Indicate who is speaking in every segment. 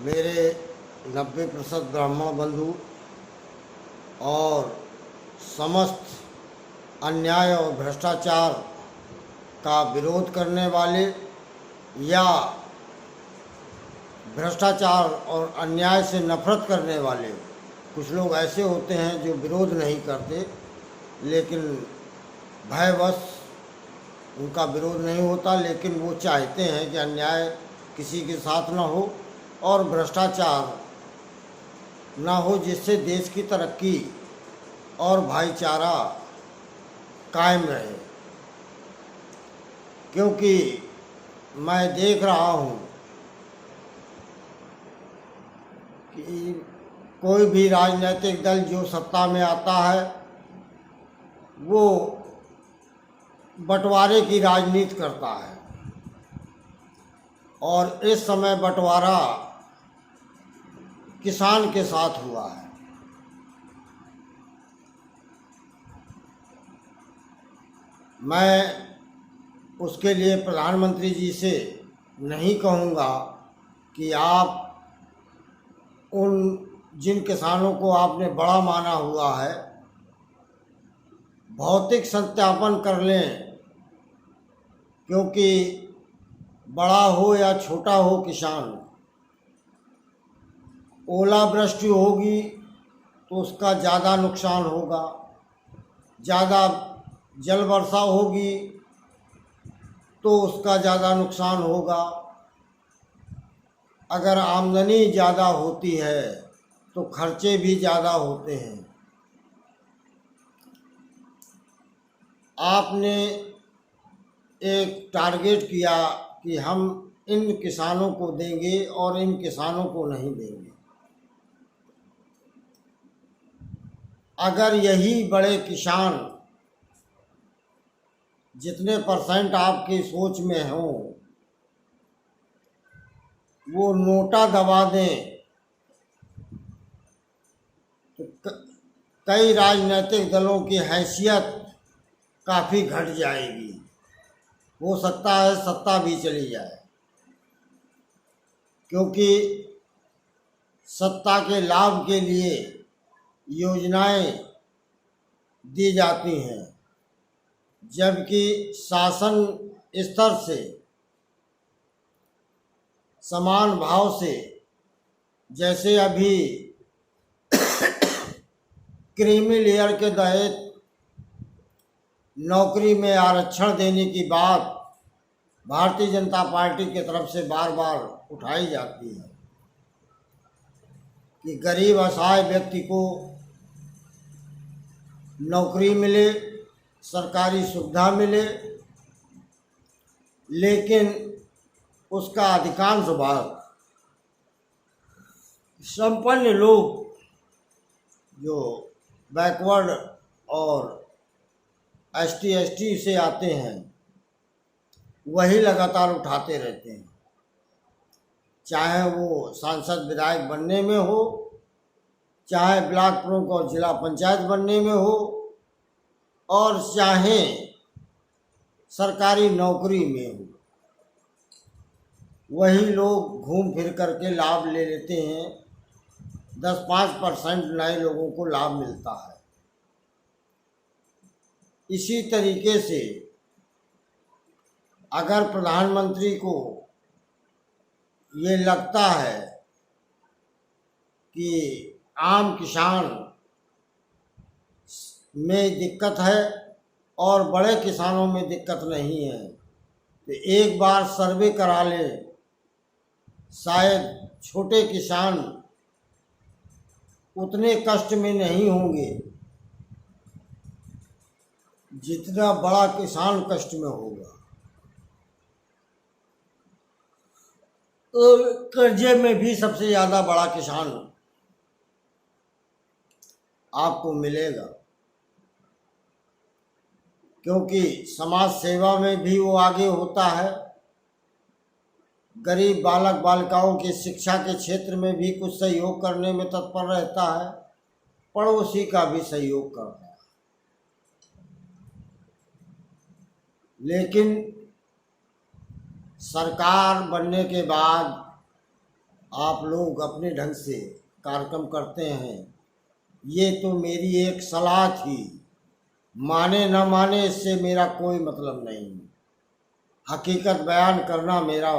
Speaker 1: मेरे 90% ब्राह्मण बंधु और समस्त अन्याय और भ्रष्टाचार का विरोध करने वाले या भ्रष्टाचार और अन्याय से नफरत करने वाले कुछ लोग ऐसे होते हैं जो विरोध नहीं करते, लेकिन भयवश उनका विरोध नहीं होता, लेकिन वो चाहते हैं कि अन्याय किसी के साथ ना हो और भ्रष्टाचार ना हो, जिससे देश की तरक्की और भाईचारा कायम रहे। क्योंकि मैं देख रहा हूँ कि कोई भी राजनीतिक दल जो सत्ता में आता है वो बंटवारे की राजनीति करता है, और इस समय बंटवारा किसान के साथ हुआ है। मैं उसके लिए प्रधानमंत्री जी से नहीं कहूँगा कि आप उन जिन किसानों को आपने बड़ा माना हुआ है भौतिक सत्यापन कर लें, क्योंकि बड़ा हो या छोटा हो किसान, ओलावृष्टि होगी तो उसका ज़्यादा नुकसान होगा, ज़्यादा जल वर्षा होगी तो उसका ज़्यादा नुकसान होगा। अगर आमदनी ज़्यादा होती है तो खर्चे भी ज़्यादा होते हैं। आपने एक टारगेट किया कि हम इन किसानों को देंगे और इन किसानों को नहीं देंगे। अगर यही बड़े किसान जितने परसेंट आपकी सोच में हों वो नोटा दबा दें तो कई राजनीतिक दलों की हैसियत काफ़ी घट जाएगी। हो सकता है सत्ता भी चली जाए, क्योंकि सत्ता के लाभ के लिए योजनाएं दी जाती हैं, जबकि शासन स्तर से समान भाव से, जैसे अभी क्रीमी लेयर के तहत नौकरी में आरक्षण देने की बात भारतीय जनता पार्टी की तरफ से बार बार उठाई जाती है कि गरीब असहाय व्यक्ति को नौकरी मिले, सरकारी सुविधा मिले, लेकिन उसका अधिकांश भाग संपन्न लोग जो बैकवर्ड और एसटी से आते हैं वही लगातार उठाते रहते हैं, चाहे वो सांसद विधायक बनने में हो, चाहे ब्लॉक प्रमुख और जिला पंचायत बनने में हो, और चाहे सरकारी नौकरी में हो। वही लोग घूम फिर करके लाभ ले लेते हैं। 10-5% नए लोगों को लाभ मिलता है। इसी तरीके से अगर प्रधानमंत्री को ये लगता है कि आम किसान में दिक्कत है और बड़े किसानों में दिक्कत नहीं है, तो एक बार सर्वे करा ले, शायद छोटे किसान उतने कष्ट में नहीं होंगे जितना बड़ा किसान कष्ट में होगा। और कर्जे में भी सबसे ज़्यादा बड़ा किसान आपको मिलेगा, क्योंकि समाज सेवा में भी वो आगे होता है। गरीब बालक बालिकाओं की शिक्षा के क्षेत्र में भी कुछ सहयोग करने में तत्पर रहता है, पड़ोसी का भी सहयोग करता है। लेकिन सरकार बनने के बाद आप लोग अपने ढंग से कार्यक्रम करते हैं, ये तो मेरी एक सलाह थी। माने न माने इससे मेरा कोई मतलब नहीं। हकीकत बयान करना मेरा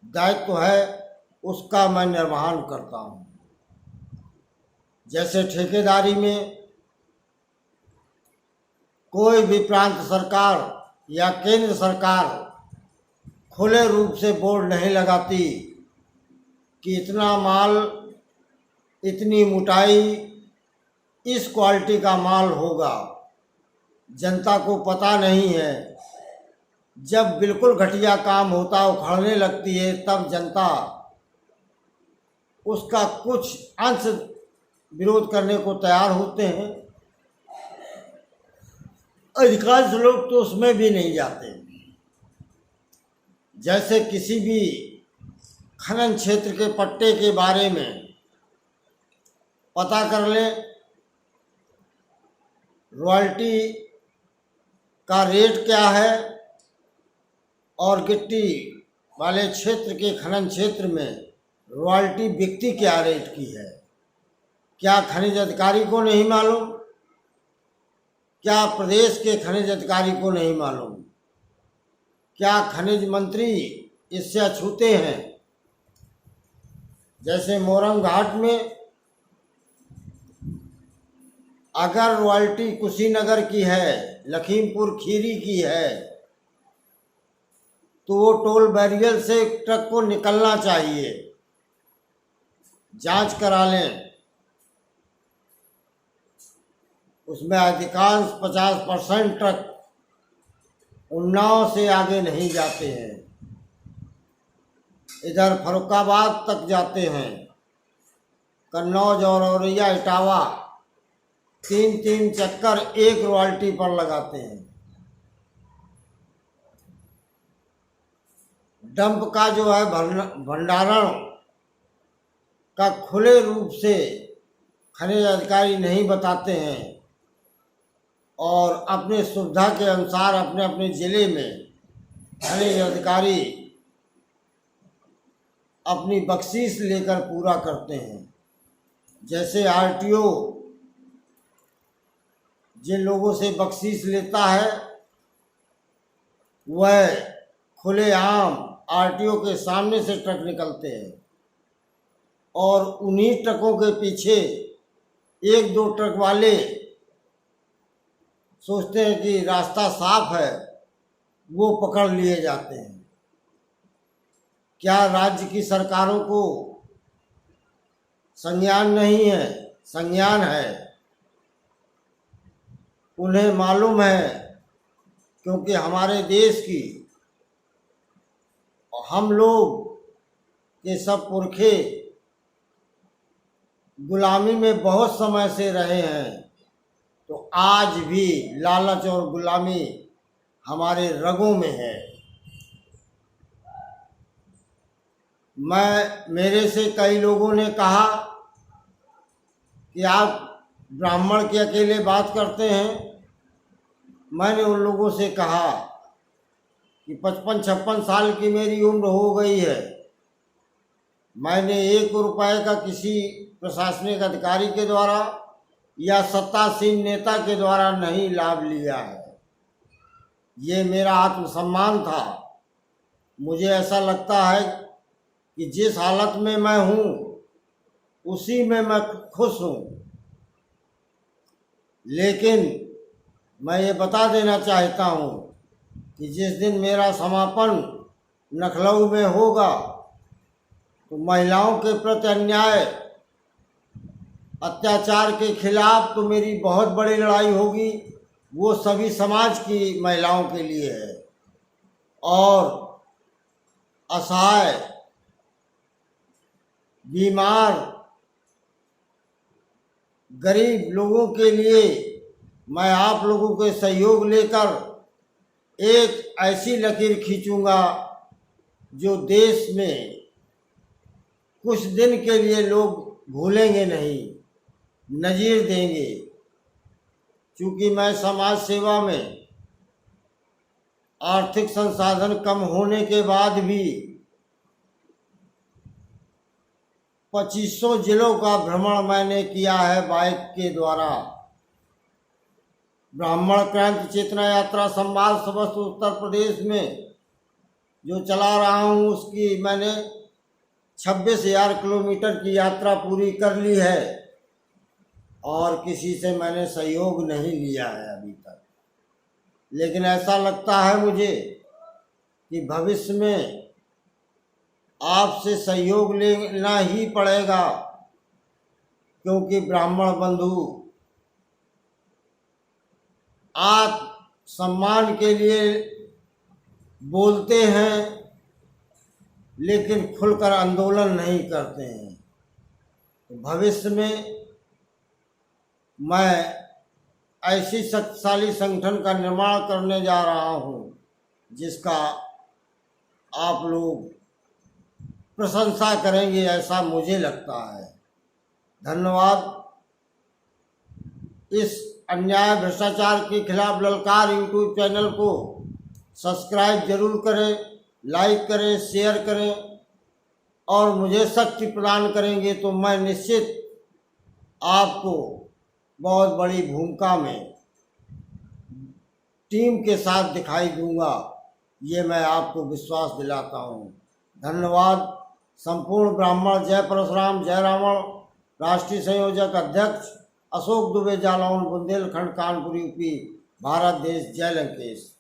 Speaker 1: दायित्व है, उसका मैं निर्वहन करता हूँ। जैसे ठेकेदारी में कोई भी प्रांत सरकार या केंद्र सरकार खुले रूप से बोर्ड नहीं लगाती कि इतना माल, इतनी मोटाई, इस क्वालिटी का माल होगा। जनता को पता नहीं है। जब बिल्कुल घटिया काम होता, उखड़ने लगती है, तब जनता उसका कुछ अंश विरोध करने को तैयार होते हैं। अधिकांश लोग तो उसमें भी नहीं जाते। जैसे किसी भी खनन क्षेत्र के पट्टे के बारे में पता कर ले, रॉयल्टी का रेट क्या है और गिट्टी वाले क्षेत्र के खनन क्षेत्र में रॉयल्टी बिकती क्या रेट की है, क्या खनिज अधिकारी को नहीं मालूम? क्या प्रदेश के खनिज अधिकारी को नहीं मालूम? क्या खनिज मंत्री इससे अछूते हैं? जैसे मोरंग घाट में अगर रॉयल्टी कुशीनगर की है, लखीमपुर खीरी की है, तो वो टोल बैरियर से ट्रक को निकलना चाहिए। जांच करा लें। उसमें अधिकांश 50% ट्रक उन्नाव से आगे नहीं जाते हैं, इधर फरुखाबाद तक जाते हैं। कन्नौज और औरैया इटावा 3-3 चक्कर एक रॉयल्टी पर लगाते हैं। डंप का जो है भंडारण का खुले रूप से खनिज अधिकारी नहीं बताते हैं और अपने सुविधा के अनुसार अपने अपने ज़िले में खनिज अधिकारी अपनी बख्शीश लेकर पूरा करते हैं। जैसे आरटीओ जिन लोगों से बख्शीश लेता है, वह खुलेआम आरटीओ के सामने से ट्रक निकलते हैं और उन्हीं ट्रकों के पीछे 1-2 ट्रक वाले सोचते हैं कि रास्ता साफ है, वो पकड़ लिए जाते हैं। क्या राज्य की सरकारों को संज्ञान नहीं है? संज्ञान है। उन्हें मालूम है, क्योंकि हमारे देश की हम लोग के सब पुरखे गुलामी में बहुत समय से रहे हैं, तो आज भी लालच और गुलामी हमारे रगों में है। मेरे से कई लोगों ने कहा कि आप ब्राह्मण के अकेले बात करते हैं। मैंने उन लोगों से कहा कि 55-56 साल की मेरी उम्र हो गई है, मैंने 1 रुपये का किसी प्रशासनिक अधिकारी के द्वारा या सत्तासीन नेता के द्वारा नहीं लाभ लिया है। ये मेरा आत्मसम्मान था। मुझे ऐसा लगता है कि जिस हालत में मैं हूँ उसी में मैं खुश हूँ। लेकिन मैं ये बता देना चाहता हूँ कि जिस दिन मेरा समापन लखनऊ में होगा, तो महिलाओं के प्रति अन्याय, अत्याचार के खिलाफ तो मेरी बहुत बड़ी लड़ाई होगी। वो सभी समाज की महिलाओं के लिए है और असहाय, बीमार, गरीब लोगों के लिए मैं आप लोगों के सहयोग लेकर एक ऐसी लकीर खींचूंगा जो देश में कुछ दिन के लिए लोग भूलेंगे नहीं, नज़ीर देंगे। क्योंकि मैं समाज सेवा में आर्थिक संसाधन कम होने के बाद भी 2500 जिलों का भ्रमण मैंने किया है बाइक के द्वारा। ब्राह्मण क्रांति चेतना यात्रा संवाद समस्त उत्तर प्रदेश में जो चला रहा हूँ उसकी मैंने 26,000 किलोमीटर की यात्रा पूरी कर ली है और किसी से मैंने सहयोग नहीं लिया है अभी तक। लेकिन ऐसा लगता है मुझे कि भविष्य में आपसे सहयोग लेना ही पड़ेगा, क्योंकि ब्राह्मण बंधु आत्म सम्मान के लिए बोलते हैं लेकिन खुलकर आंदोलन नहीं करते हैं। तो भविष्य में मैं ऐसी शक्तिशाली संगठन का निर्माण करने जा रहा हूं जिसका आप लोग प्रशंसा करेंगे, ऐसा मुझे लगता है। धन्यवाद। इस अन्याय भ्रष्टाचार के खिलाफ ललकार यूट्यूब चैनल को सब्सक्राइब जरूर करें, लाइक करें, शेयर करें और मुझे शक्ति प्रदान करेंगे तो मैं निश्चित आपको बहुत बड़ी भूमिका में टीम के साथ दिखाई दूंगा, ये मैं आपको विश्वास दिलाता हूँ। धन्यवाद। संपूर्ण ब्राह्मण। जय परशुराम, जय रावण। राष्ट्रीय संयोजक अध्यक्ष अशोक दुबे, जालौन, बुंदेलखंड, कानपुर, यूपी, भारत देश। जय लंकेश।